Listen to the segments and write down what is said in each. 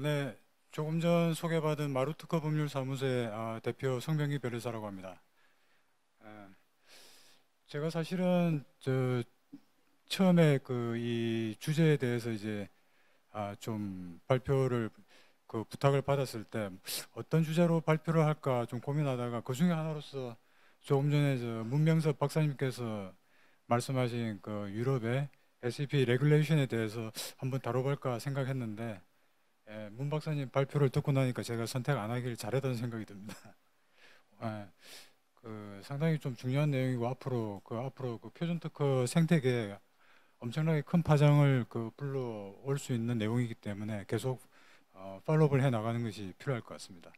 네. 조금 전 소개받은 마루특허 법률사무소의 대표 성병기 변호사라고 합니다. 아, 제가 사실은 처음에 이 주제에 대해서 이제 좀 발표를 부탁을 받았을 때 어떤 주제로 발표를 할까 좀 고민하다가 그 중에 하나로서 조금 전에 문명섭 박사님께서 말씀하신 유럽의 SEP 레귤레이션에 대해서 한번 다뤄볼까 생각했는데 문 박사님 발표를 듣고 나니까 제가 선택 안 하길 잘했다는 생각이 듭니다. 예, 상당히 좀 중요한 내용이고 앞으로 표준 특허 생태계에 엄청나게 큰 파장을 불러올 수 있는 내용이기 때문에 계속 팔로우를 해 나가는 것이 필요할 것 같습니다.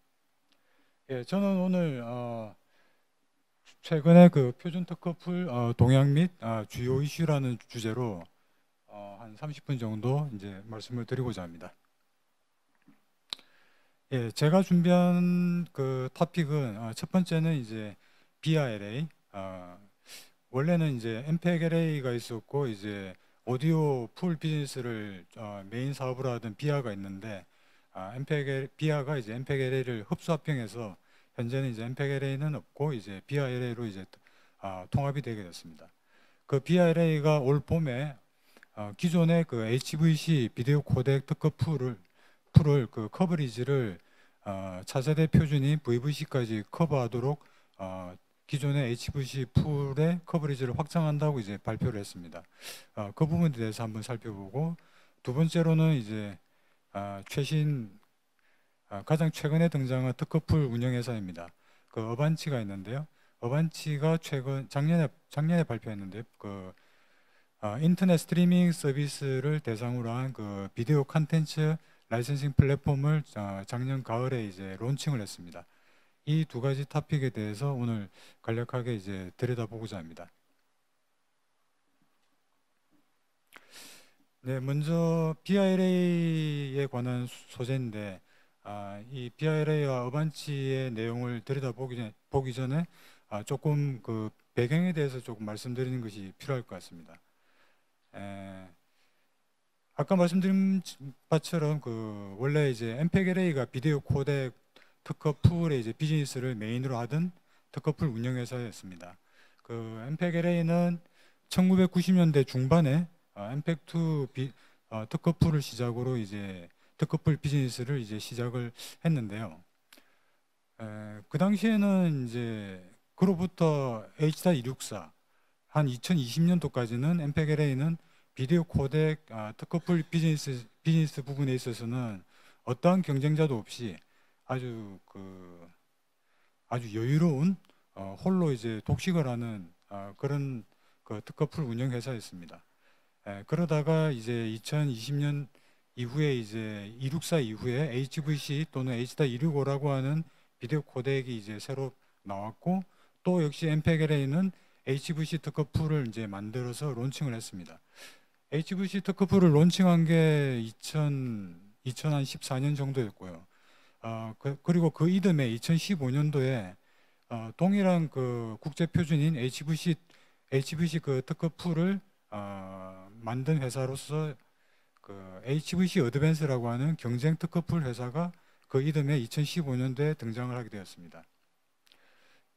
예, 저는 오늘 최근에 표준 특허 풀 동향 및 주요 이슈라는 주제로 한 30분 정도 이제 말씀을 드리고자 합니다. 예, 제가 준비한 토픽은 첫 번째는 이제 BRLA. 원래는 이제 MPEG-LA가 있었고 이제 오디오 풀 비즈니스를 메인 사업으로 하던 비아가 있는데 비아가 이제 MPEG-LA를 흡수 합병해서 현재는 이제 MPEG-LA는 없고 이제 BRLA로 이제 통합이 되게 됐습니다. 그 BRLA가 올 봄에 기존의 HVC 비디오 코덱 특허 풀을 커버리지를 차세대 표준인 VVC까지 커버하도록 기존의 HVC 풀의 커버리지를 확장한다고 이제 발표를 했습니다. 그 부분에 대해서 한번 살펴보고 두 번째로는 이제 가장 최근에 등장한 특허풀 운영회사입니다. 어반치가 있는데요. 어반치가 작년에 발표했는데 인터넷 스트리밍 서비스를 대상으로 한 비디오 컨텐츠 라이센싱 플랫폼을 작년 가을에 이제 론칭을 했습니다. 이 두 가지 토픽에 대해서 오늘 간략하게 이제 들여다보고자 합니다. 네, 먼저 BRLA에 관한 소재인데 이 BRLA와 어반치의 내용을 보기 전에 조금 배경에 대해서 조금 말씀드리는 것이 필요할 것 같습니다. 아까 말씀드린 바처럼 원래 이제 MPEG-LA가 비디오 코덱 특허 풀의 이제 비즈니스를 메인으로 하던 특허 풀 운영 회사였습니다. MPEG-LA는 1990년대 중반에 MPEG-2 특허 풀을 시작으로 이제 특허 풀 비즈니스를 이제 시작을 했는데요. 그 당시에는 이제 그로부터 H.264 한 2020년도까지는 MPEG-LA는 비디오 코덱 특허풀 비즈니스 부분에 있어서는 어떠한 경쟁자도 없이 아주 아주 여유로운 홀로 이제 독식을 하는 그런 특허풀 운영 회사였습니다. 그러다가 이제 2020년 이후에 이제 264 이후에 HVC 또는 H.265라고 하는 비디오 코덱이 이제 새로 나왔고 또 역시 MPEG-LA는 HVC 특허풀을 이제 만들어서 론칭을 했습니다. HVC 특허풀을 론칭한 게 2014년 정도였고요. 그리고 그 이듬해 2015년도에 동일한 국제 표준인 HVC 특허풀을 만든 회사로서 HVC 어드밴스라고 하는 경쟁 특허풀 회사가 그 이듬해 2015년도에 등장을 하게 되었습니다.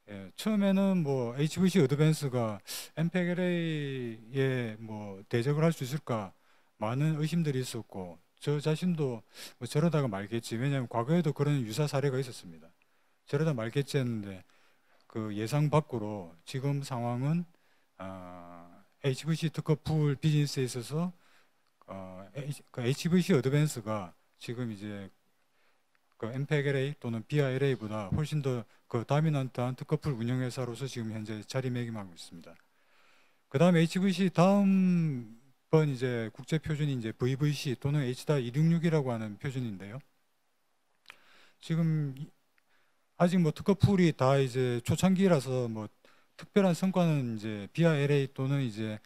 예, 처음에는 뭐 HVC 어드밴스가 MPEG-LA에 뭐 대적을 할 수 있을까 많은 의심들이 있었고 저 자신도 뭐 저러다가 말겠지. 왜냐하면 과거에도 그런 유사 사례가 있었습니다. 저러다 말겠지 했는데 예상 밖으로 지금 상황은 HVC 특허풀 비즈니스에 있어서 HVC 어드밴스가 지금 이제 MPEG-LA 또는 BRLA보다 훨씬 더 다미넌트한 특허풀 운영회사로서 지금 현재 자리매김하고 있습니다. 그 다음에 HVC 다음번 이제 국제 표준이 이제 VVC 또는 H.266이라고 하는 표준인데요. 지금 아직 뭐 특허풀이 다 이제 초창기라서 뭐 특별한 성과는 이제 BRLA 또는 이제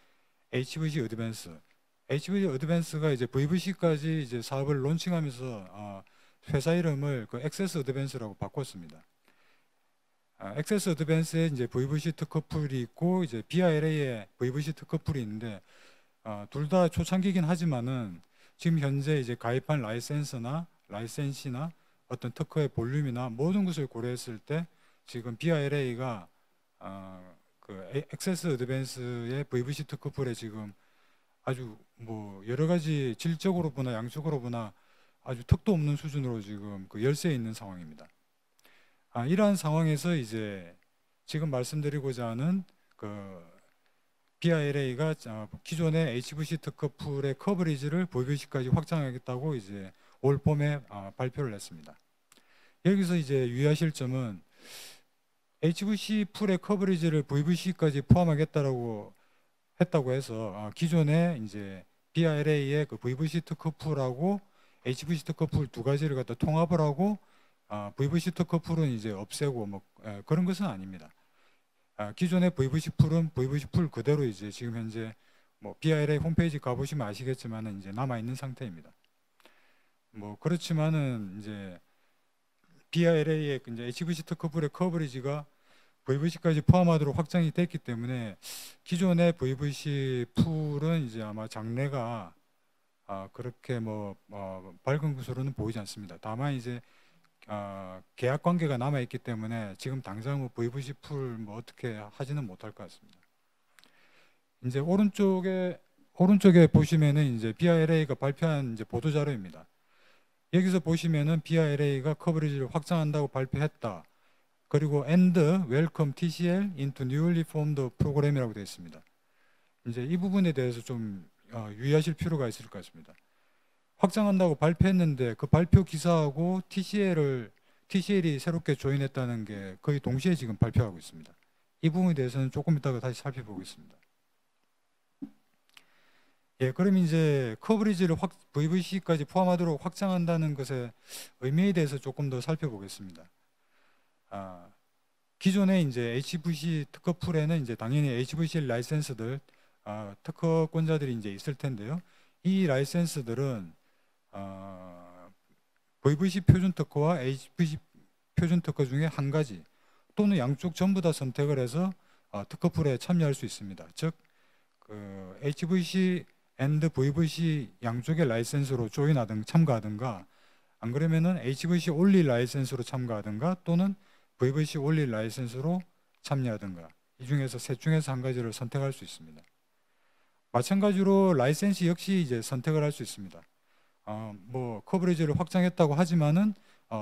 HVC 어드밴스가 이제 VVC까지 이제 사업을 론칭하면서 회사 이름을 액세스 어드밴스라고 바꿨습니다. 액세스 어드밴스에 이제 VVC 특허풀이 있고 이제 BRLA에 VVC 특허풀이 있는데 둘 다 초창기긴 하지만은 지금 현재 이제 가입한 라이센스나 라이센시나 어떤 특허의 볼륨이나 모든 것을 고려했을 때 지금 BILA가 그 액세스 어드밴스의 VVC 특허풀에 지금 아주 뭐 여러 가지 질적으로 보나 양적으로 보나 아주 턱도 없는 수준으로 지금 그 열세에 있는 상황입니다. 이러한 상황에서 이제 지금 말씀드리고자 하는 그 BILA가 기존의 HVC 특허풀의 커버리지를 VVC까지 확장하겠다고 이제 올 봄에 발표를 했습니다. 여기서 이제 유의하실 점은 HVC 풀의 커버리지를 VVC까지 포함하겠다라고 했다고 해서 기존에 이제 BILA의 그 VVC 특허풀하고 HVC 특허풀 두 가지를 갖다 통합을 하고 VVC 특허풀은 이제 없애고 뭐 그런 것은 아닙니다. 기존의 VVC 풀은 VVC 풀 그대로 이제 지금 현재 뭐 BILA 홈페이지 가보시면 아시겠지만은 이제 남아 있는 상태입니다. 뭐 그렇지만은 이제 BILA의 이제 HVC 특허풀의 커버리지가 VVC까지 포함하도록 확장이 됐기 때문에 기존의 VVC 풀은 이제 아마 장래가 그렇게 뭐 밝은 것으로는 보이지 않습니다. 다만 이제 계약 관계가 남아 있기 때문에 지금 당장 뭐 VVC 풀 뭐 어떻게 하지는 못할 것 같습니다. 이제 오른쪽에 보시면은 이제 BILA가 발표한 이제 보도 자료입니다. 여기서 보시면은 BILA가 커버리지를 확장한다고 발표했다. 그리고 and welcome TCL into newly formed program이라고 되어 있습니다. 이제 이 부분에 대해서 좀 유의하실 필요가 있을 것 같습니다. 확장한다고 발표했는데 그 발표 기사하고 TCL이 새롭게 조인했다는 게 거의 동시에 지금 발표하고 있습니다. 이 부분에 대해서는 조금 이따가 다시 살펴보겠습니다. 예, 그럼 이제 커버리지를 VVC까지 포함하도록 확장한다는 것의 의미에 대해서 조금 더 살펴보겠습니다. 기존에 이제 HVC 특허풀에는 이제 당연히 HVC 라이센스들 특허권자들이 이제 있을 텐데요. 이 라이센스들은 VVC 표준 특허와 HVC 표준 특허 중에 한 가지 또는 양쪽 전부 다 선택을 해서 특허풀에 참여할 수 있습니다. 즉, 그 HVC and VVC 양쪽의 라이센스로 참가하든가 안 그러면은 HVC only 라이센스로 참가하든가 또는 VVC only 라이센스로 참여하든가 이 중에서 셋 중에서 한 가지를 선택할 수 있습니다. 마찬가지로 라이센스 역시 이제 선택을 할 수 있습니다. 뭐 커버리지를 확장했다고 하지만은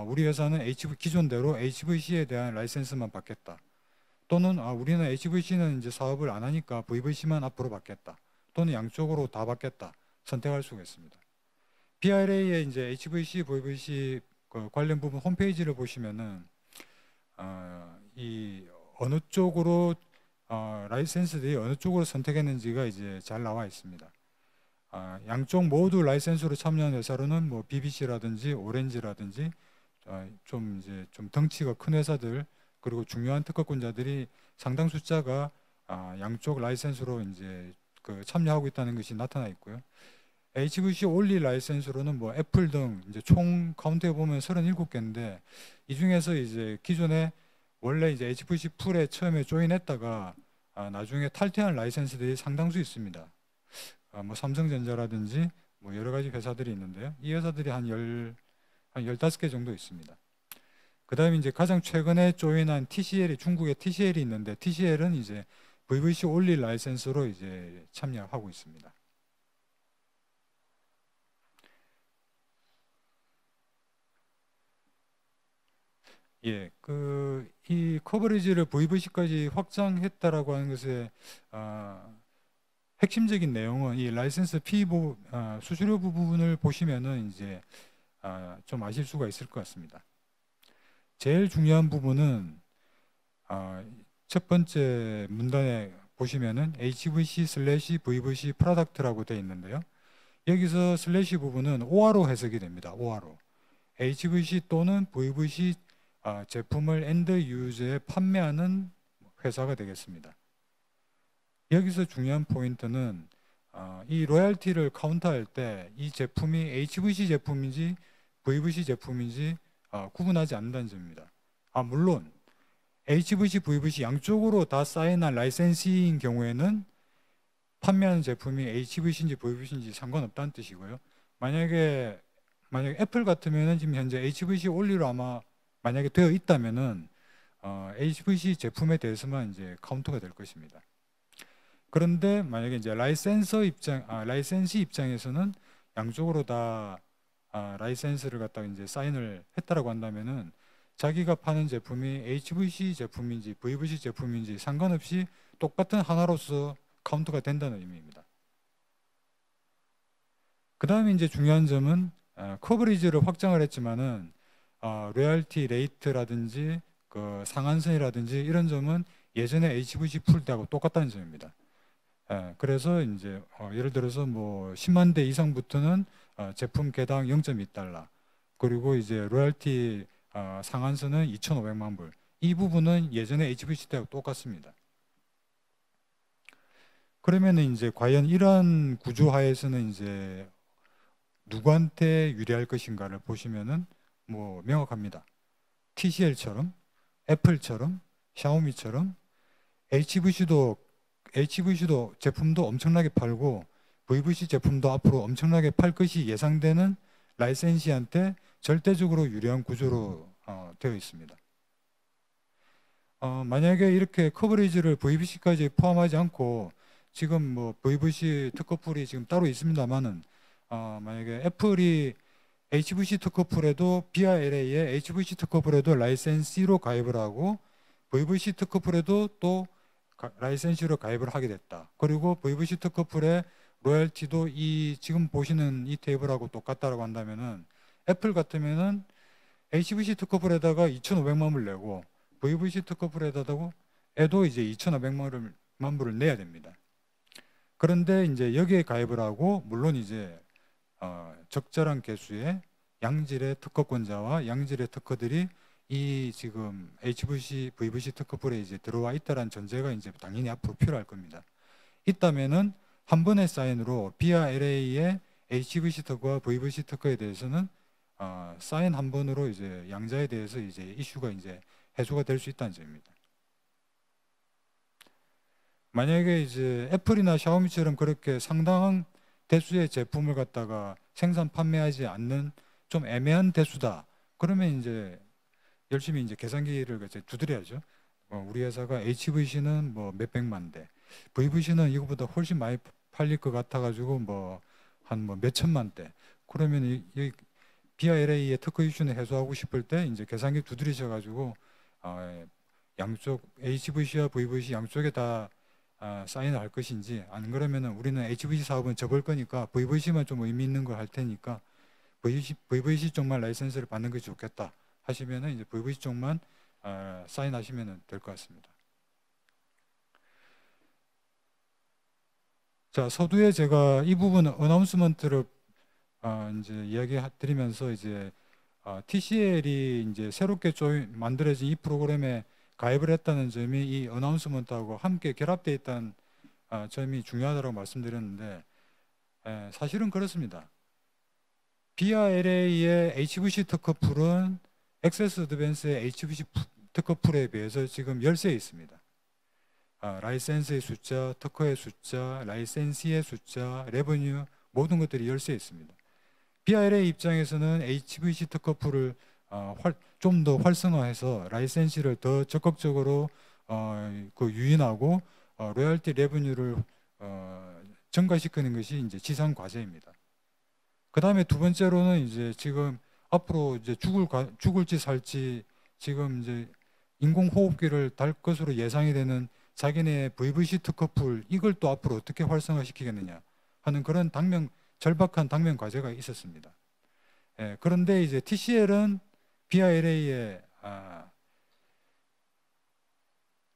우리 회사는 기존대로 HVC에 대한 라이센스만 받겠다. 또는 우리는 HVC는 이제 사업을 안 하니까 VVC만 앞으로 받겠다. 또는 양쪽으로 다 받겠다. 선택할 수가 있습니다. BILA의 이제 HVC, VVC 관련 부분 홈페이지를 보시면은 이 어느 쪽으로 라이센스들이 어느 쪽으로 선택했는지가 이제 잘 나와 있습니다. 양쪽 모두 라이센스로 참여한 회사로는 뭐 BBC라든지 오렌지라든지 좀 덩치가 큰 회사들 그리고 중요한 특허권자들이 상당 숫자가 양쪽 라이센스로 이제 참여하고 있다는 것이 나타나 있고요. HVC only 라이센스로는 뭐 애플 등 이제 총 카운트해 보면 37개인데 이 중에서 이제 기존에 원래 이제 HVC 풀에 처음에 조인했다가 나중에 탈퇴한 라이센스들이 상당수 있습니다. 뭐 삼성전자라든지 뭐 여러 가지 회사들이 있는데요. 이 회사들이 한 15개 정도 있습니다. 그 다음에 이제 가장 최근에 조인한 중국의 TCL이 있는데 TCL은 이제 VVC only 라이센스로 이제 참여하고 있습니다. 예, 이 커버리지를 VVC까지 확장했다라고 하는 것의 핵심적인 내용은 이 라이센스 피 수수료 부분을 보시면은 이제 좀 아실 수가 있을 것 같습니다. 제일 중요한 부분은 첫 번째 문단에 보시면은 HVC/VVC 프로덕트라고 되어 있는데요. 여기서 슬래시 부분은 OR로 해석이 됩니다. OR로. HVC 또는 VVC 제품을 엔드 유저에 판매하는 회사가 되겠습니다. 여기서 중요한 포인트는 이 로얄티를 카운트할 때 이 제품이 HVC 제품인지 VVC 제품인지 구분하지 않는다는 점입니다. 물론 HVC, VVC 양쪽으로 다 사인한 라이센시인 경우에는 판매하는 제품이 HVC인지 VVC인지 상관없다는 뜻이고요. 만약에 만약에 애플 같으면은 지금 현재 HVC 올리로 아마 만약에 되어 있다면은 HVC 제품에 대해서만 이제 카운터가 될 것입니다. 그런데 만약에 이제 라이센시 입장에서는 양쪽으로 다 라이센스를 갖다가 이제 사인을 했다라고 한다면은 자기가 파는 제품이 HVC 제품인지 VVC 제품인지 상관없이 똑같은 하나로서 카운트가 된다는 의미입니다. 그 다음에 이제 중요한 점은 커버리지를 확장을 했지만은 로열티 레이트라든지 그 상한선이라든지 이런 점은 예전에 HVC 풀 때하고 똑같다는 점입니다. 그래서 이제 예를 들어서 뭐 10만 대 이상부터는 제품 개당 0.2달러, 그리고 이제 로열티 상한선은 2,500만 불. 이 부분은 예전에 HVC 때하고 똑같습니다. 그러면 이제 과연 이러한 구조하에서는 이제 누구한테 유리할 것인가를 보시면은 뭐 명확합니다. TCL처럼, 애플처럼, 샤오미처럼 HVC도 제품도 엄청나게 팔고 VVC 제품도 앞으로 엄청나게 팔 것이 예상되는 라이센시한테 절대적으로 유리한 구조로 되어 있습니다. 만약에 이렇게 커버리지를 VVC까지 포함하지 않고 지금 뭐 VVC 특허풀이 지금 따로 있습니다만은 만약에 애플이 HVC 특허풀에도 BILA에 HVC 특허풀에도 라이센시로 가입을 하고 VVC 특허풀에도 또 라이센시로 가입을 하게 됐다. 그리고 VVC 특허풀의 로열티도 이 지금 보시는 이 테이블하고 똑같다라고 한다면은 애플 같으면은 HVC 특허풀에다가 2,500만 불 내고 VVC 특허풀에다가 에도 이제 2,500만 불을 내야 됩니다. 그런데 이제 여기에 가입을 하고 물론 이제 적절한 개수의 양질의 특허권자와 양질의 특허들이 이 지금 HVC, VVC 특허풀에 이제 들어와 있다라는 전제가 이제 당연히 앞으로 필요할 겁니다. 있다면은 한 번의 사인으로 BILA의 HVC 특허와 VVC 특허에 대해서는 사인 한 번으로 이제 양자에 대해서 이제 이슈가 이제 해소가 될 수 있다는 점입니다. 만약에 이제 애플이나 샤오미처럼 그렇게 상당한 대수의 제품을 갖다가 생산 판매하지 않는 좀 애매한 대수다. 그러면 이제 열심히 이제 계산기를 이제 두드려야죠. 우리 회사가 HVC는 뭐 몇백만 대, VVC는 이거보다 훨씬 많이 팔릴 것 같아가지고 뭐 한 뭐 몇천만 대. 그러면 이 BILA의 특허 이슈는 해소하고 싶을 때 이제 계산기 두드리셔가지고 양쪽 HVC와 VVC 양쪽에 다 사인을 할 것인지, 안 그러면은 우리는 HVC 사업은 접을 거니까 VVC만 좀 의미 있는 거 할 테니까 VVC 쪽만 라이센스를 받는 것이 좋겠다 하시면은 이제 VVC 쪽만 사인하시면 될 것 같습니다. 자, 서두에 제가 이 부분 어나운스먼트를 이제 이야기 드리면서 이제 TCL이 이제 새롭게 만들어진 이 프로그램에 가입을 했다는 점이 이 어나운스먼트하고 함께 결합되어 있다는 점이 중요하다고 말씀드렸는데 사실은 그렇습니다. BILA의 HVC 특허풀은 액세스 어드밴스의 HVC 특허풀에 비해서 지금 열세에 있습니다. 라이센스의 숫자, 특허의 숫자, 라이센시의 숫자, 레버뉴 모든 것들이 열세에 있습니다. BILA 입장에서는 HVC 특허풀을 좀 더 활성화해서 라이센시를 더 적극적으로 그 유인하고 로열티 레버뉴를 증가시키는 것이 이제 지상 과제입니다. 그 다음에 두 번째로는 이제 지금 앞으로 이제 죽을지 살지 지금 이제 인공호흡기를 달 것으로 예상이 되는 자기네 VVC 특허풀 이걸 또 앞으로 어떻게 활성화시키겠느냐 하는 그런 절박한 당면 과제가 있었습니다. 그런데 이제 TCL은 BILA에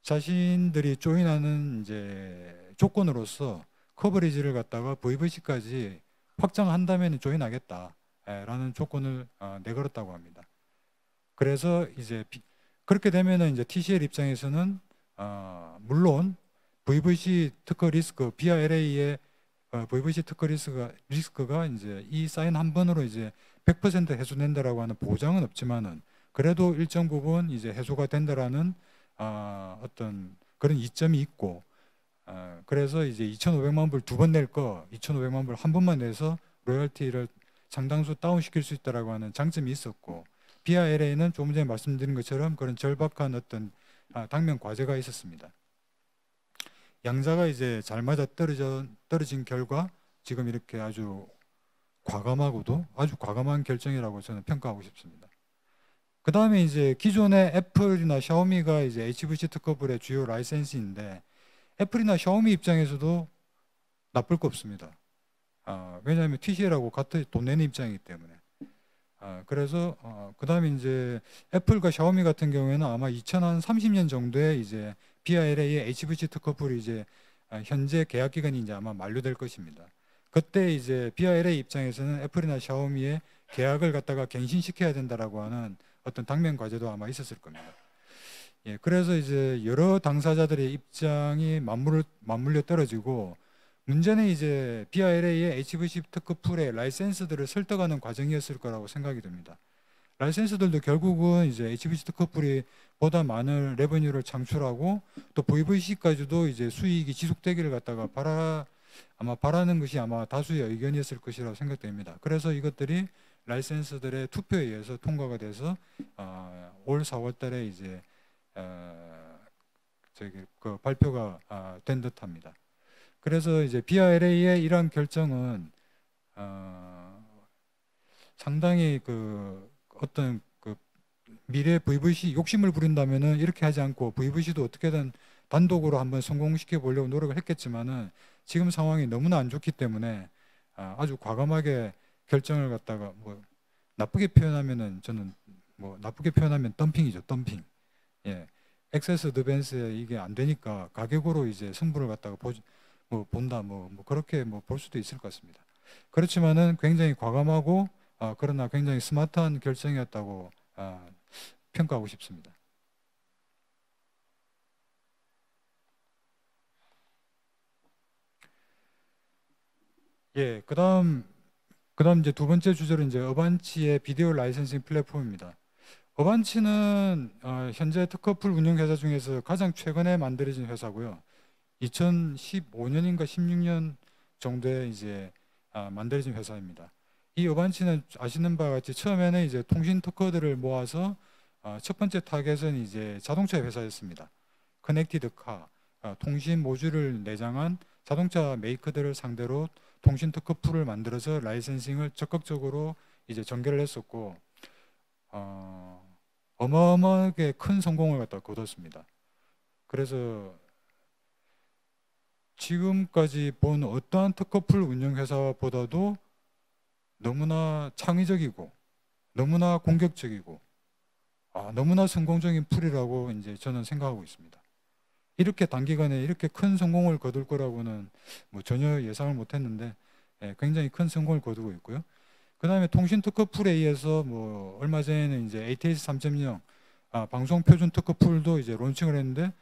자신들이 조인하는 이제 조건으로서 커버리지를 갖다가 VVC까지 확장한다면 조인하겠다라는 조건을 내걸었다고 합니다. 그래서 이제 그렇게 되면은 이제 TCL 입장에서는 물론 VVC 특허 리스크, BILA의 VVC 특허 리스크가 이제 이 사인 한 번으로 이제 100% 해소된다라고 하는 보장은 없지만은 그래도 일정 부분 이제 해소가 된다라는 어떤 그런 이점이 있고 그래서 이제 2,500만 불 두 번 낼 거 2,500만 불 한 번만 내서 로열티를 상당수 다운시킬 수 있다라고 하는 장점이 있었고, BILA는 조금 전에 말씀드린 것처럼 그런 절박한 어떤 당면 과제가 있었습니다. 양자가 이제 잘 맞아 떨어진 결과 지금 이렇게 아주 과감한 결정이라고 저는 평가하고 싶습니다. 그 다음에 이제 기존의 애플이나 샤오미가 이제 HVC 특허불의 주요 라이센스인데, 애플이나 샤오미 입장에서도 나쁠 거 없습니다. 왜냐하면 TCL하고 같은 돈 내는 입장이기 때문에. 그래서 그 다음에 이제 애플과 샤오미 같은 경우에는 아마 2030년 정도에 이제 BILA의 HVC 특허불이 이제 현재 계약 기간이 이제 아마 만료될 것입니다. 그때 이제 BILA 입장에서는 애플이나 샤오미의 계약을 갖다가 갱신시켜야 된다라고 하는 어떤 당면 과제도 아마 있었을 겁니다. 예, 그래서 이제 여러 당사자들의 입장이 맞물려 떨어지고, 문제는 이제 BILA의 HVC 특허풀의 라이센스들을 설득하는 과정이었을 거라고 생각이 듭니다. 라이센스들도 결국은 이제 HVC 특허풀이 보다 많은 레버뉴를 창출하고 또 VVC까지도 이제 수익이 지속되기를 갖다가 아마 바라는 것이 아마 다수의 의견이었을 것이라고 생각됩니다. 그래서 이것들이 라이센스들의 투표에 의해서 통과가 돼서 올 4월 달에 이제 그 발표가 된 듯합니다. 그래서 이제 BILA의 이러한 결정은 상당히 그 어떤 그 미래 VVC 욕심을 부린다면은 이렇게 하지 않고 VVC도 어떻게든 단독으로 한번 성공시켜 보려고 노력을 했겠지만은 지금 상황이 너무나 안 좋기 때문에 아주 과감하게 결정을 갖다가 뭐 나쁘게 표현하면은 저는 뭐 나쁘게 표현하면 덤핑이죠, 덤핑. 예, 액세스 어드밴스에 이게 안 되니까 가격으로 이제 승부를 갖다가 본다 뭐 그렇게 뭐 볼 수도 있을 것 같습니다. 그렇지만은 굉장히 과감하고 그러나 굉장히 스마트한 결정이었다고 평가하고 싶습니다. 예, 그다음 이제 두 번째 주제로 이제 어반치의 비디오 라이센싱 플랫폼입니다. 어반치는 현재 특허풀 운영 회사 중에서 가장 최근에 만들어진 회사고요. 2015년인가 16년 정도에 이제 만들어진 회사입니다. 이 어반치는 아시는 바와 같이 처음에는 이제 통신 특허들을 모아서 첫 번째 타겟은 이제 자동차 회사였습니다. 커넥티드 카, 통신 모듈을 내장한 자동차 메이커들을 상대로 통신 특허풀을 만들어서 라이센싱을 적극적으로 이제 전개를 했었고, 어마어마하게 큰 성공을 갖다 거뒀습니다. 그래서 지금까지 본 어떠한 특허풀 운영회사보다도 너무나 창의적이고 너무나 공격적이고 너무나 성공적인 풀이라고 이제 저는 생각하고 있습니다. 이렇게 단기간에 이렇게 큰 성공을 거둘 거라고는 뭐 전혀 예상을 못했는데 굉장히 큰 성공을 거두고 있고요. 그 다음에 통신 특허풀에 의해서 뭐 얼마 전에는 이제 ATS 3.0 방송 표준 특허풀도 이제 론칭을 했는데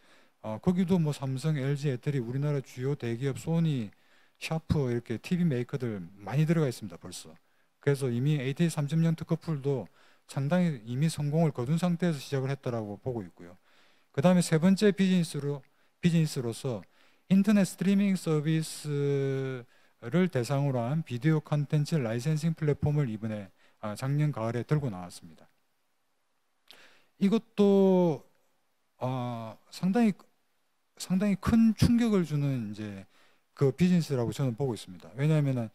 거기도 뭐 삼성, LG, 애들이 우리나라 주요 대기업 소니, 샤프 이렇게 TV 메이커들 많이 들어가 있습니다 벌써. 그래서 이미 ATS 3.0 특허풀도 상당히 이미 성공을 거둔 상태에서 시작을 했다라고 보고 있고요. 그 다음에 세 번째 비즈니스로서 인터넷 스트리밍 서비스를 대상으로 한 비디오 컨텐츠 라이센싱 플랫폼을 이번에 작년 가을에 들고 나왔습니다. 이것도 상당히 큰 충격을 주는 이제 그 비즈니스라고 저는 보고 있습니다. 왜냐하면은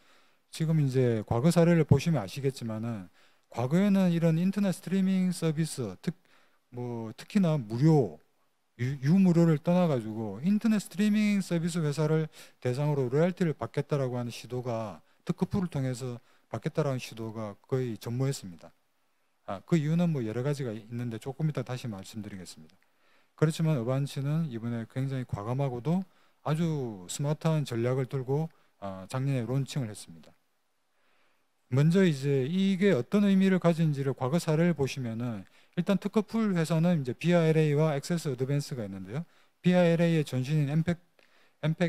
지금 이제 과거 사례를 보시면 아시겠지만은 과거에는 이런 인터넷 스트리밍 서비스 특히나 유무료를 떠나가지고 인터넷 스트리밍 서비스 회사를 대상으로 로열티를 받겠다라고 하는 시도가 특허풀을 통해서 받겠다라는 시도가 거의 전무했습니다. 그 이유는 뭐 여러 가지가 있는데 조금 이따 다시 말씀드리겠습니다. 그렇지만 어반치는 이번에 굉장히 과감하고도 아주 스마트한 전략을 들고 작년에 론칭을 했습니다. 먼저 이제 이게 어떤 의미를 가진지를 과거 사례를 보시면은 일단 특허풀 회사는 이제 BILA와 액세스 어드밴스가 있는데요. BILA의 전신인 엠팩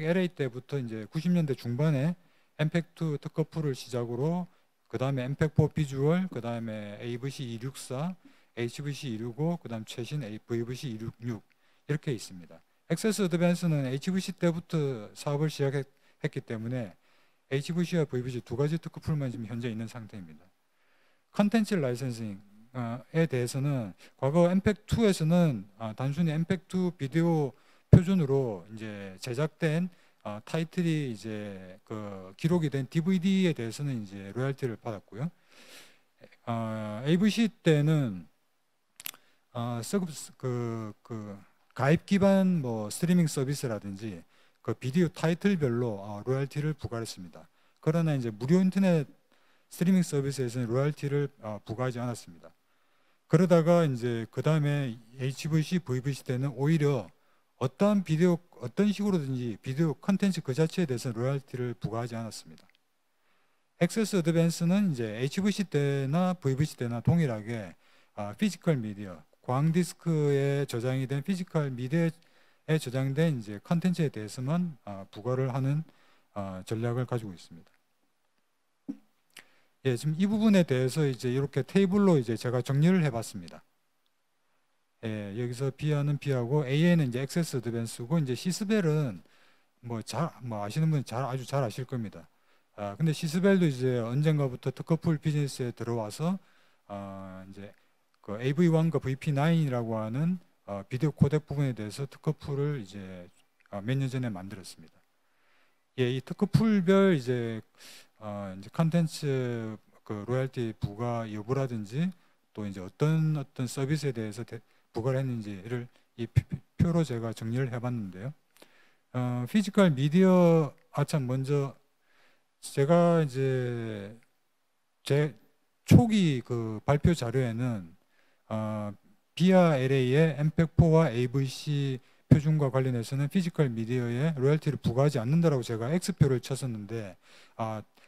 LA 때부터 이제 90년대 중반에 엠팩2 특허풀을 시작으로 그 다음에 엠팩4 비주얼, 그 다음에 AVC 264, HVC 265, 그 다음 최신 VVC 266 이렇게 있습니다. 액세스 어드밴스는 HVC 때부터 사업을 시작했기 때문에 HVC와 VVC 두 가지 특허풀만 지금 현재 있는 상태입니다. 컨텐츠 라이센싱에 대해서는 과거 엠팩2에서는 단순히 엠팩2 비디오 표준으로 이제 제작된 타이틀이 이제 그 기록이 된 DVD에 대해서는 이제 로열티를 받았고요. AVC 때는 가입 기반 뭐 스트리밍 서비스라든지 그 비디오 타이틀별로 로열티를 부과했습니다. 그러나 이제 무료 인터넷 스트리밍 서비스에서는 로열티를 부과하지 않았습니다. 그러다가 이제 그 다음에 HVC, VVC 때는 오히려 어떤 식으로든지 비디오 컨텐츠 그 자체에 대해서 로열티를 부과하지 않았습니다. 액세스 어드밴스는 이제 HVC 때나 VVC 때나 동일하게 피지컬 미디어, 광 디스크에 저장이 된 피지컬 미디어에 저장된 이제 컨텐츠에 대해서만 부과를 하는 전략을 가지고 있습니다. 예, 지금 이 부분에 대해서 이제 이렇게 테이블로 이제 제가 정리를 해봤습니다. 예, 여기서 B하는 B하고 A는 이제 액세스 어드밴스고 이제 시스벨은 뭐 아시는 분 아주 잘 아실 겁니다. 근데 시스벨도 이제 언젠가부터 특허풀 비즈니스에 들어와서 이제 그 AV1과 VP9이라고 하는 비디오 코덱 부분에 대해서 특허풀을 이제 몇 년 전에 만들었습니다. 예, 이 특허풀별 이제 컨텐츠 그 로열티 부과 여부라든지 또 이제 어떤 서비스에 대해서 부과를 했는지를 이 표로 제가 정리를 해봤는데요. 피지컬 미디어 참 먼저 제가 이제 제 초기 그 발표 자료에는 비아 LA의 엠팩4와 AVC 표준과 관련해서는 피지컬 미디어에 로열티를 부과하지 않는다라고 제가 X표를 쳤었는데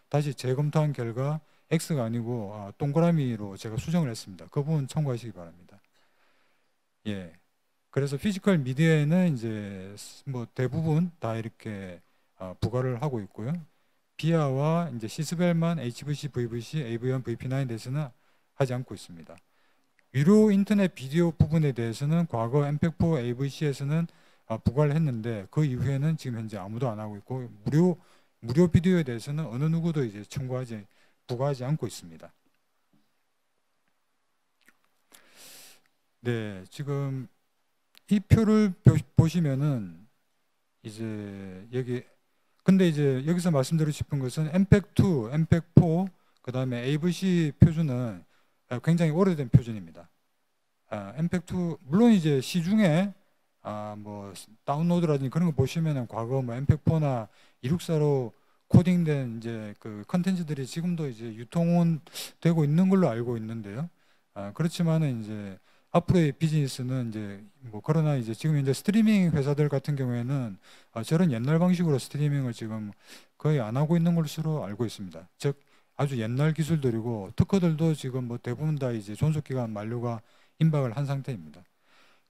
다시 재검토한 결과 X가 아니고 동그라미로 제가 수정을 했습니다. 그 부분 참고하시기 바랍니다. 예. 그래서 피지컬 미디어에는 이제 뭐 대부분 다 이렇게 부과를 하고 있고요. 비아와 이제 시스벨만 HVC, VVC, AV1, VP9에 대해서는 하지 않고 있습니다. 유료 인터넷 비디오 부분에 대해서는 과거 엠팩4 AVC에서는 부과를 했는데 그 이후에는 지금 현재 아무도 안 하고 있고 무료 비디오에 대해서는 어느 누구도 이제 부과하지 않고 있습니다. 네, 지금 이 표를 보시면은 이제 근데 이제 여기서 말씀드리고 싶은 것은 엠팩2, 엠팩4, 그 다음에 AVC 표준은 굉장히 오래된 표준입니다. 엠팩2 물론 이제 시중에 뭐 다운로드라든지 그런 거 보시면은 과거 뭐 엠팩4나 264로 코딩된 이제 그 컨텐츠들이 지금도 이제 유통은 되고 있는 걸로 알고 있는데요. 그렇지만은 이제 앞으로의 비즈니스는 이제 뭐 그러나 이제 지금 이제 스트리밍 회사들 같은 경우에는 저런 옛날 방식으로 스트리밍을 지금 거의 안 하고 있는 것으로 알고 있습니다. 즉 아주 옛날 기술들이고 특허들도 지금 뭐 대부분 다 이제 존속기간 만료가 임박을 한 상태입니다.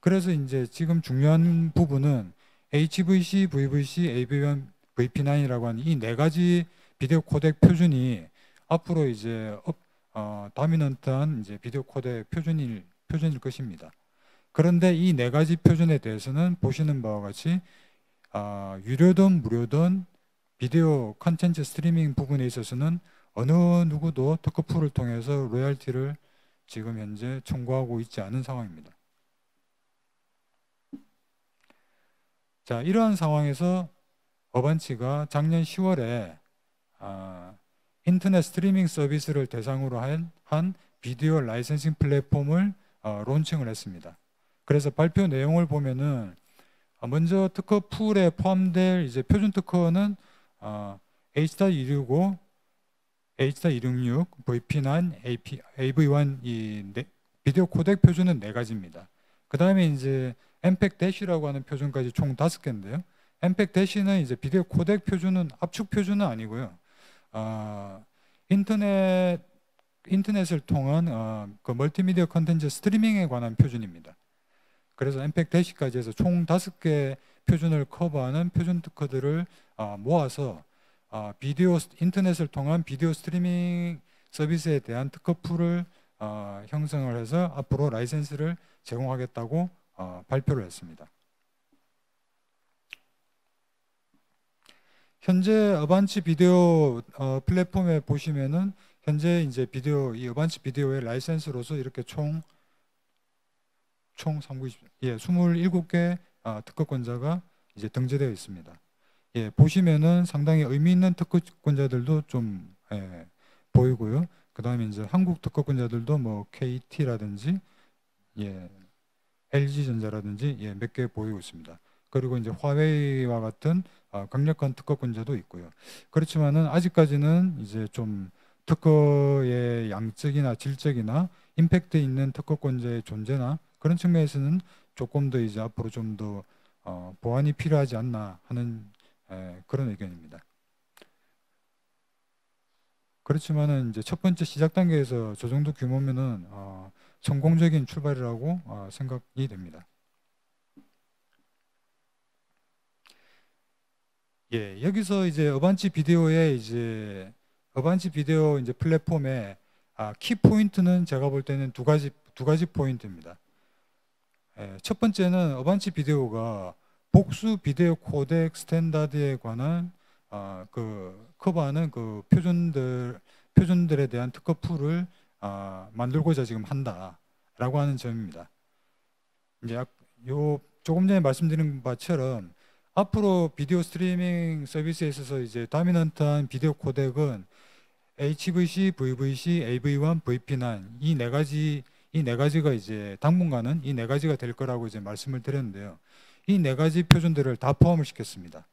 그래서 이제 지금 중요한 부분은 HVC, VVC, AV1, VP9이라고 하는 이 네 가지 비디오 코덱 표준이 앞으로 이제 다미넌트한 이제 비디오 코덱 표준일 것입니다. 그런데 이 네 가지 표준에 대해서는 보시는 바와 같이 유료든 무료든 비디오 컨텐츠 스트리밍 부분에 있어서는 어느 누구도 특허풀을 통해서 로열티를 지금 현재 청구하고 있지 않은 상황입니다. 자, 이러한 상황에서 어반치가 작년 10월에 인터넷 스트리밍 서비스를 대상으로 한 비디오 라이센싱 플랫폼을 론칭을 했습니다. 그래서 발표 내용을 보면은 먼저 특허 풀에 포함될 이제 표준 특허는 H.265, H.266, VP9, AV1 이 비디오 코덱 표준은 4가지입니다. 그 다음에 이제 엠팩-дэ시라고 하는 표준까지 총 5개인데요. 엠팩-дэ시는 이제 비디오 코덱 표준은 압축 표준은 아니고요. 인터넷을 통한 그 멀티미디어 컨텐츠 스트리밍에 관한 표준입니다. 그래서 엠팩-дэ시까지 해서 총 5개 표준을 커버하는 표준 특허들을 모아서 인터넷을 통한 비디오 스트리밍 서비스에 대한 특허풀을 형성을 해서 앞으로 라이센스를 제공하겠다고 발표를 했습니다. 현재 어반치 비디오 플랫폼에 보시면은 현재 이제 이 어반치 비디오의 라이센스로서 이렇게 총 27개 특허권자가 이제 등재되어 있습니다. 예, 보시면은 상당히 의미 있는 특허권자들도 좀 보이고요. 그다음에 이제 한국 특허권자들도 뭐 KT라든지 예, LG전자라든지 몇 개 보이고 있습니다. 그리고 이제 화웨이와 같은 강력한 특허권자도 있고요. 그렇지만은 아직까지는 이제 좀 특허의 양적이나 질적이나 임팩트 있는 특허권자의 존재나 그런 측면에서는 조금 더 이제 앞으로 좀 더 보완이 필요하지 않나 하는 그런 의견입니다. 그렇지만은 이제 첫 번째 시작 단계에서 저 정도 규모면은 성공적인 출발이라고 생각이 됩니다. 예, 여기서 이제 어반치 비디오 이제 플랫폼의 키 포인트는 제가 볼 때는 두 가지 포인트입니다. 예, 첫 번째는 어반치 비디오가 복수 비디오 코덱 스탠다드에 관한 커버하는 그 표준들에 대한 특허 풀을 만들고자 지금 한다라고 하는 점입니다. 이제 조금 전에 말씀드린 바처럼 앞으로 비디오 스트리밍 서비스에 있어서 이제 다미넌트한 비디오 코덱은 HVC, VVC, AV1, VP9 이 네 가지가 이제 당분간은 이 네 가지가 될 거라고 이제 말씀을 드렸는데요. 이 네 가지 표준들을 다 포함을 시켰습니다.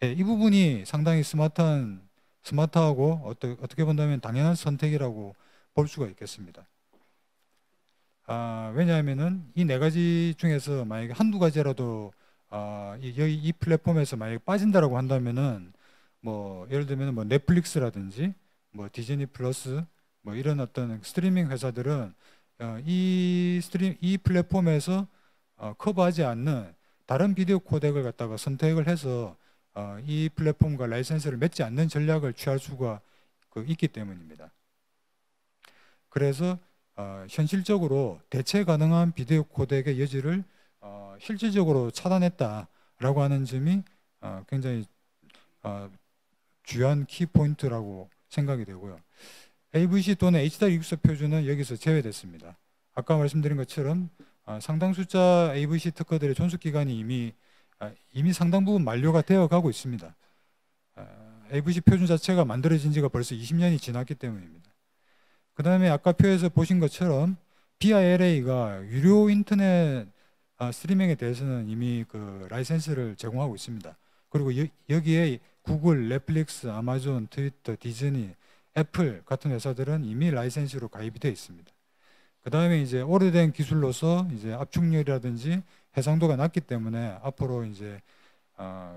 예, 이 부분이 상당히 스마트하고 어떻게 본다면 당연한 선택이라고 볼 수가 있겠습니다. 왜냐하면은 이 네 가지 중에서 만약에 한두 가지라도 이 플랫폼에서 만약에 빠진다라고 한다면은 뭐 예를 들면 뭐 넷플릭스라든지 뭐 디즈니 플러스 뭐 이런 어떤 스트리밍 회사들은 이 플랫폼에서 커버하지 않는 다른 비디오 코덱을 갖다가 선택을 해서 이 플랫폼과 라이센스를 맺지 않는 전략을 취할 수가 있기 때문입니다. 그래서 현실적으로 대체 가능한 비디오 코덱의 여지를 실질적으로 차단했다라고 하는 점이 굉장히 주요한 키포인트라고 생각이 되고요. AVC 또는 H.264 표준은 여기서 제외됐습니다. 아까 말씀드린 것처럼 상당 숫자 AVC 특허들의 존속 기간이 이미 상당 부분 만료가 되어 가고 있습니다. AVC 표준 자체가 만들어진 지가 벌써 20년이 지났기 때문입니다. 그 다음에 아까 표에서 보신 것처럼 BILA가 유료 인터넷 스트리밍에 대해서는 이미 그 라이센스를 제공하고 있습니다. 그리고 여기에 구글, 넷플릭스, 아마존, 트위터, 디즈니, 애플 같은 회사들은 이미 라이센스로 가입이 되어 있습니다. 그 다음에 이제 오래된 기술로서 이제 압축률이라든지 해상도가 낮기 때문에 앞으로 이제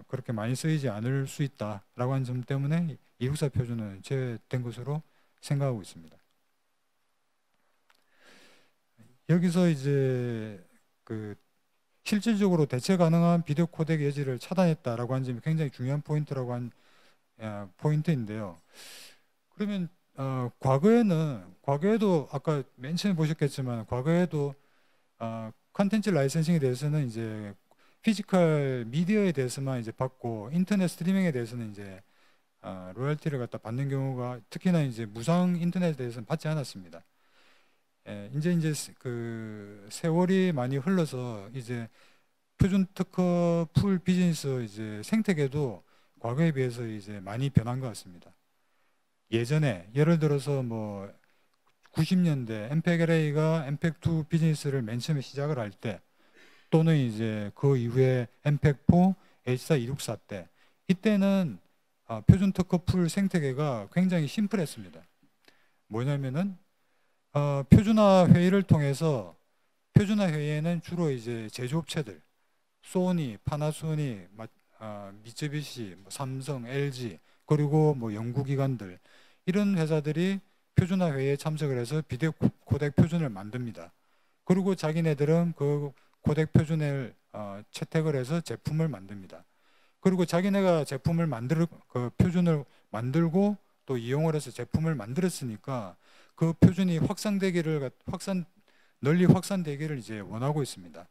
그렇게 많이 쓰이지 않을 수 있다라고 하는 점 때문에 264 표준은 제외된 것으로 생각하고 있습니다. 여기서 이제 그 실질적으로 대체 가능한 비디오 코덱 여지를 차단했다라고 하는 점이 굉장히 중요한 포인트인데요. 그러면 과거에도 아까 맨 처음에 보셨겠지만 과거에도 컨텐츠 라이센싱에 대해서는 이제 피지컬 미디어에 대해서만 이제 받고 인터넷 스트리밍에 대해서는 이제 로열티를 갖다 받는 경우가 특히나 이제 무상 인터넷에 대해서는 받지 않았습니다. 이제 그 세월이 많이 흘러서 이제 표준 특허 풀 비즈니스 이제 생태계도 과거에 비해서 이제 많이 변한 것 같습니다. 예전에 예를 들어서 뭐 90년대 엠팩LA가 엠팩2 비즈니스를 맨 처음에 시작을 할 때 또는 이제 그 이후에 엠팩4, H.264 때 이때는 표준 특허 풀 생태계가 굉장히 심플했습니다. 뭐냐면은 표준화 회의를 통해서 표준화 회의에는 주로 이제 제조업체들 소니, 파나소닉, 미쯔비시, 삼성, LG 그리고 뭐 연구기관들 이런 회사들이 표준화 회의에 참석을 해서 비디오 코덱 표준을 만듭니다. 그리고 자기네들은 그 코덱 표준을 채택을 해서 제품을 만듭니다. 그리고 자기네가 그 표준을 만들고 또 이용을 해서 제품을 만들었으니까 그 표준이 널리 확산되기를 이제 원하고 있습니다.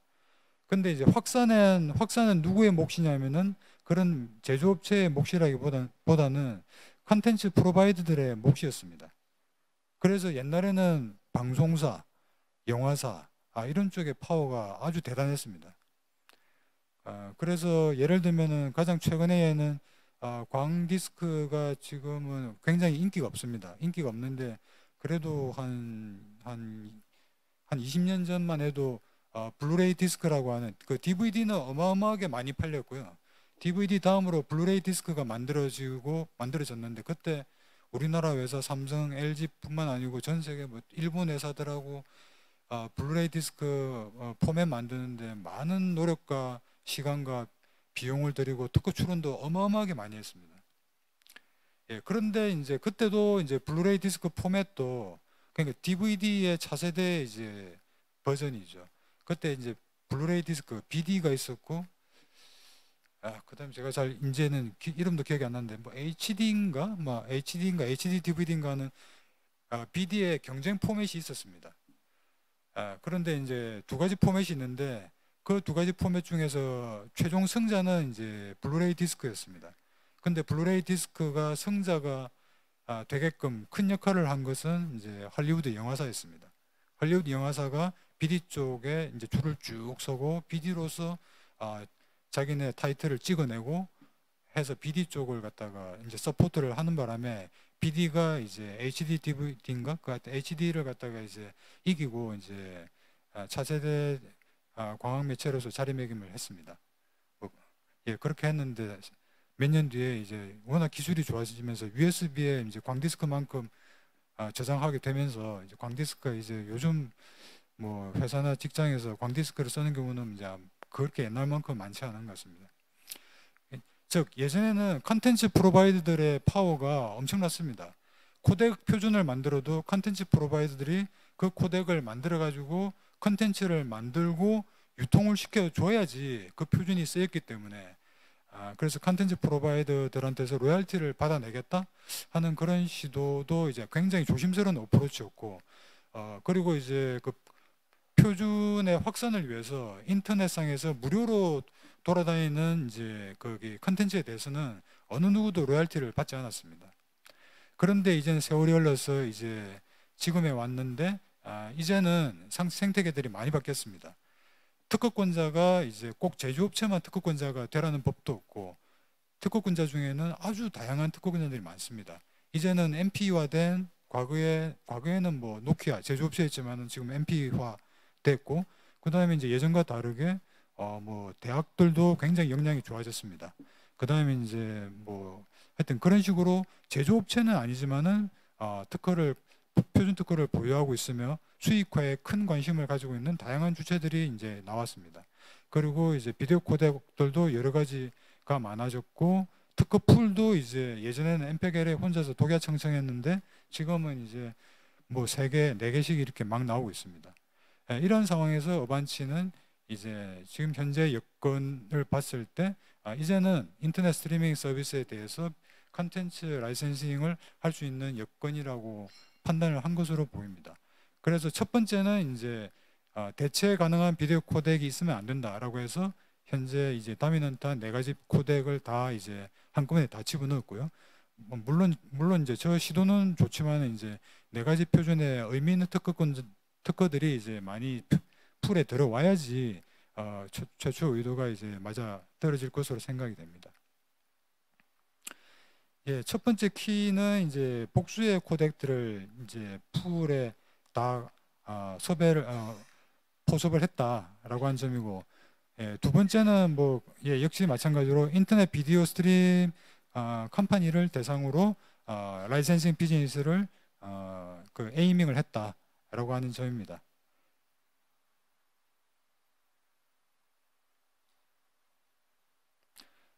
근데 이제 확산은 누구의 몫이냐면은 그런 제조업체의 몫이라기보다는 컨텐츠 프로바이더들의 몫이었습니다. 그래서 옛날에는 방송사, 영화사 이런 쪽의 파워가 아주 대단했습니다. 그래서 예를 들면은 가장 최근에는 광 디스크가 지금은 굉장히 인기가 없습니다. 인기가 없는데 그래도 한 20년 전만 해도 블루레이 디스크라고 하는 그 DVD는 어마어마하게 많이 팔렸고요. DVD 다음으로 블루레이 디스크가 만들어졌는데 그때 우리나라 회사 삼성, LG뿐만 아니고 전 세계 뭐 일본 회사들하고 블루레이 디스크 포맷 만드는데 많은 노력과 시간과 비용을 들이고 특허 출원도 어마어마하게 많이 했습니다. 예, 그런데 이제 그때도 이제 블루레이 디스크 포맷도 그러니까 DVD의 차세대 이제 버전이죠. 그때 이제 블루레이 디스크 BD가 있었고, 그다음에 제가 잘 이제는 이름도 기억이 안 나는데 뭐 HD인가 HD DVD인가는 BD의 경쟁 포맷이 있었습니다. 그런데 이제 두 가지 포맷이 있는데 그 두 가지 포맷 중에서 최종 승자는 이제 블루레이 디스크였습니다. 근데 블루레이 디스크가 승자가 되게끔 큰 역할을 한 것은 이제 할리우드 영화사였습니다. 할리우드 영화사가 BD 쪽에 이제 줄을 쭉 서고 BD로서 자기네 타이틀을 찍어내고 해서 BD 쪽을 갖다가 이제 서포트를 하는 바람에 BD가 이제 HD DVD인가 그 HD를 갖다가 이제 이기고 이제 차세대 광학 매체로서 자리매김을 했습니다. 예, 그렇게 했는데 몇 년 뒤에 이제 워낙 기술이 좋아지면서 USB에 이제 광디스크만큼 저장하게 되면서 이제 광디스크가 이제 요즘 뭐 회사나 직장에서 광디스크를 쓰는 경우는 이제 그렇게 옛날만큼 많지 않은 것 같습니다. 즉 예전에는 컨텐츠 프로바이더들의 파워가 엄청났습니다. 코덱 표준을 만들어도 컨텐츠 프로바이더들이 그 코덱을 만들어 가지고 컨텐츠를 만들고 유통을 시켜줘야지 그 표준이 쓰였기 때문에 그래서 컨텐츠 프로바이더들한테서 로열티를 받아내겠다 하는 그런 시도도 이제 굉장히 조심스러운 어프로치였고 그리고 이제 그 표준의 확산을 위해서 인터넷상에서 무료로 돌아다니는 이제 거기 컨텐츠에 대해서는 어느 누구도 로열티를 받지 않았습니다. 그런데 이제는 세월이 흘러서 이제 지금에 왔는데 이제는 생태계들이 많이 바뀌었습니다. 특허권자가 이제 꼭 제조업체만 특허권자가 되라는 법도 없고 특허권자 중에는 아주 다양한 특허권자들이 많습니다. 이제는 MP화된 과거에는 뭐 노키아 제조업체였지만은 지금 MP화 됐고 그 다음에 이제 예전과 다르게 뭐 대학들도 굉장히 역량이 좋아졌습니다. 그 다음에 이제 뭐 하여튼 그런 식으로 제조업체는 아니지만은 표준 특허를 보유하고 있으며 수익화에 큰 관심을 가지고 있는 다양한 주체들이 이제 나왔습니다. 그리고 이제 비디오 코덱들도 여러 가지가 많아졌고 특허 풀도 이제 예전에는 엠페겔에 혼자서 독야청청했는데 지금은 이제 뭐 3개, 4개씩 이렇게 막 나오고 있습니다. 이런 상황에서 어반치는 이제 지금 현재 여건을 봤을 때 이제는 인터넷 스트리밍 서비스에 대해서 컨텐츠 라이센싱을 할 수 있는 여건이라고 판단을 한 것으로 보입니다. 그래서 첫 번째는 이제 대체 가능한 비디오 코덱이 있으면 안 된다라고 해서 현재 이제 다미넌트한 4가지 코덱을 다 이제 한꺼번에 다 집어넣었고요. 물론 이제 저 시도는 좋지만 이제 4가지 표준의 의미 있는 특허들이 이제 많이 풀에 들어와야지 최초 의도가 이제 맞아 떨어질 것으로 생각이 됩니다. 예, 첫 번째 키는 이제 복수의 코덱들을 이제 풀에 다 포섭을 했다라고 한 점이고, 두 번째는 뭐 역시 마찬가지로 인터넷 비디오 스트림 컴퍼니를 대상으로 라이센싱 비즈니스를 그 에이밍을 했다라고 하는 점입니다.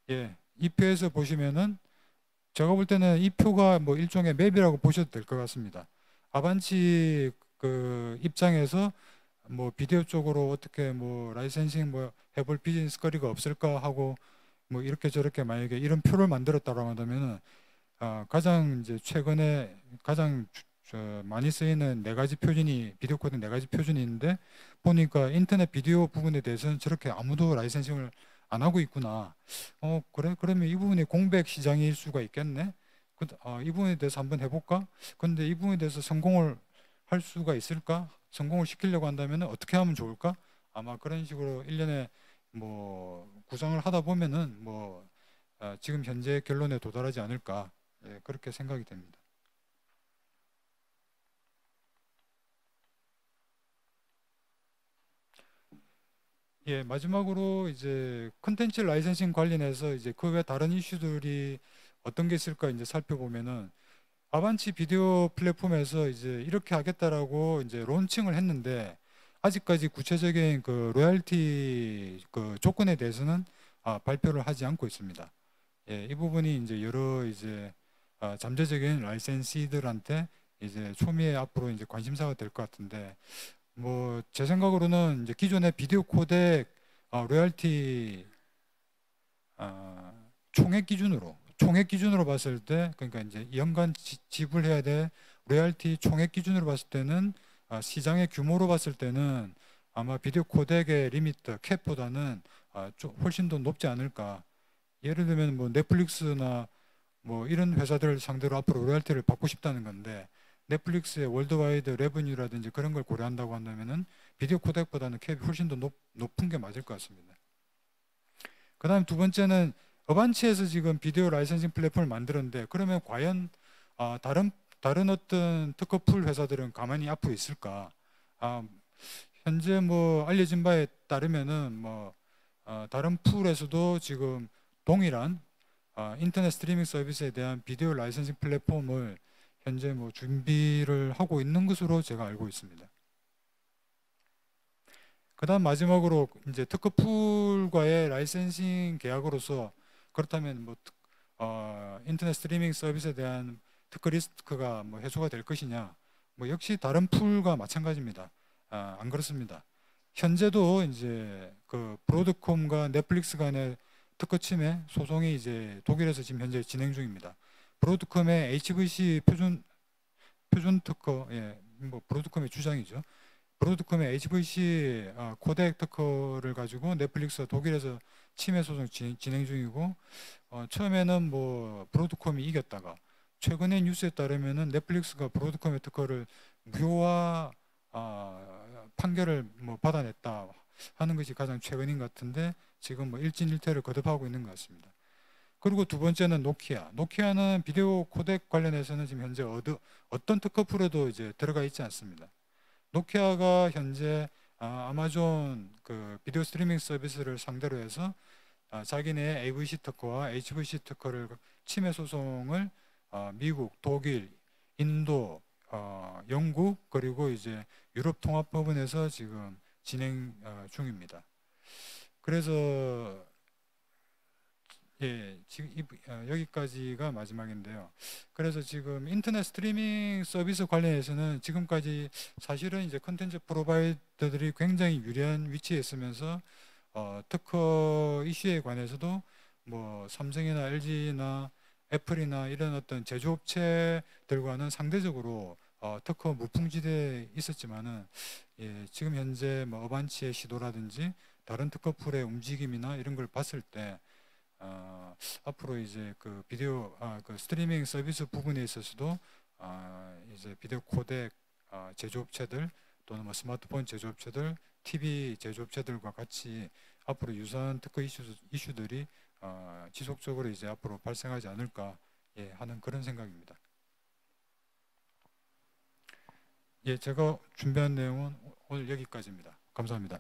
예, 이 표에서 보시면은 제가 볼 때는 이 표가 뭐 일종의 맵이라고 보셔도 될 것 같습니다. 아반치 그 입장에서 뭐 비디오 쪽으로 어떻게 뭐 라이센싱 뭐 해볼 비즈니스 거리가 없을까 하고 뭐 이렇게 저렇게 만약에 이런 표를 만들었다고 한다면은 가장 이제 최근에 가장 많이 쓰이는 네 가지 표준이 비디오 코덱 네 가지 표준이 있는데 보니까 인터넷 비디오 부분에 대해서는 저렇게 아무도 라이센싱을 안 하고 있구나. 그래 그러면 이 부분이 공백 시장일 수가 있겠네. 이 부분에 대해서 한번 해볼까? 근데 이 부분에 대해서 성공을 할 수가 있을까? 성공을 시키려고 한다면 어떻게 하면 좋을까? 아마 그런 식으로 일련의 뭐 구상을 하다 보면은 뭐 지금 현재 결론에 도달하지 않을까, 예, 그렇게 생각이 됩니다. 예, 마지막으로 이제 컨텐츠 라이센싱 관련해서 이제 그 외 다른 이슈들이 어떤 게 있을까 이제 살펴보면은 아반치 비디오 플랫폼에서 이제 이렇게 하겠다라고 이제 론칭을 했는데 아직까지 구체적인 그 로얄티 그 조건에 대해서는 발표를 하지 않고 있습니다. 예, 이 부분이 이제 여러 이제 잠재적인 라이센시들한테 이제 초미의 앞으로 이제 관심사가 될 것 같은데 뭐 제 생각으로는 이제 기존의 비디오 코덱 로열티 총액 기준으로 봤을 때 그러니까 이제 연간 지불해야 될 로열티 총액 기준으로 봤을 때는 시장의 규모로 봤을 때는 아마 비디오 코덱의 리미트 캡보다는 좀 훨씬 더 높지 않을까. 예를 들면 뭐 넷플릭스나 뭐 이런 회사들 상대로 앞으로 로열티를 받고 싶다는 건데 넷플릭스의 월드와이드 레버뉴라든지 그런 걸 고려한다고 한다면은 비디오 코덱보다는 캡이 훨씬 더 높은 게 맞을 것 같습니다. 그다음 두 번째는 어반치에서 지금 비디오 라이선싱 플랫폼을 만들었는데 그러면 과연 다른 어떤 특허풀 회사들은 가만히 앞으로 있을까? 아, 현재 뭐 알려진 바에 따르면은 뭐 다른 풀에서도 지금 동일한 인터넷 스트리밍 서비스에 대한 비디오 라이선싱 플랫폼을 현재 뭐 준비를 하고 있는 것으로 제가 알고 있습니다. 그다음 마지막으로 이제 특허풀과의 라이센싱 계약으로서 그렇다면 뭐 인터넷 스트리밍 서비스에 대한 특허 리스크가 뭐 해소가 될 것이냐? 뭐 역시 다른 풀과 마찬가지입니다. 안 그렇습니다. 현재도 이제 그 브로드콤과 넷플릭스 간의 특허 침해 소송이 이제 독일에서 지금 현재 진행 중입니다. 브로드콤의 HVC 표준 특허, 예, 뭐 브로드콤의 주장이죠. 브로드콤의 HVC 코덱 특허를 가지고 넷플릭스 독일에서 침해 소송 진행 중이고 처음에는 뭐 브로드콤이 이겼다가 최근의 뉴스에 따르면은 넷플릭스가 브로드콤의 특허를 무효화 판결을 뭐 받아냈다 하는 것이 가장 최근인 것 같은데 지금 뭐 일진일퇴를 거듭하고 있는 것 같습니다. 그리고 두 번째는 노키아. 노키아는 비디오 코덱 관련해서는 지금 현재 어떤 특허풀에도 이제 들어가 있지 않습니다. 노키아가 현재 아마존 그 비디오 스트리밍 서비스를 상대로 해서 자기네 AVC 특허와 HVC 특허를 침해 소송을 미국, 독일, 인도, 영국 그리고 이제 유럽 통합법원에서 지금 진행 중입니다. 그래서 예, 지금 여기까지가 마지막인데요. 그래서 지금 인터넷 스트리밍 서비스 관련해서는 지금까지 사실은 이제 컨텐츠 프로바이더들이 굉장히 유리한 위치에 있으면서 특허 이슈에 관해서도 뭐 삼성이나 LG나 애플이나 이런 어떤 제조업체들과는 상대적으로 특허 무풍지대에 있었지만은 예, 지금 현재 뭐 어반치의 시도라든지 다른 특허풀의 움직임이나 이런 걸 봤을 때 앞으로 이제 그 비디오 그 스트리밍 서비스 부분에 있어서도 이제 비디오 코덱 제조업체들 또는 뭐 스마트폰 제조업체들, TV 제조업체들과 같이 앞으로 유사한 특허 이슈들이 지속적으로 이제 앞으로 발생하지 않을까, 예, 하는 그런 생각입니다. 예, 제가 준비한 내용은 오늘 여기까지입니다. 감사합니다.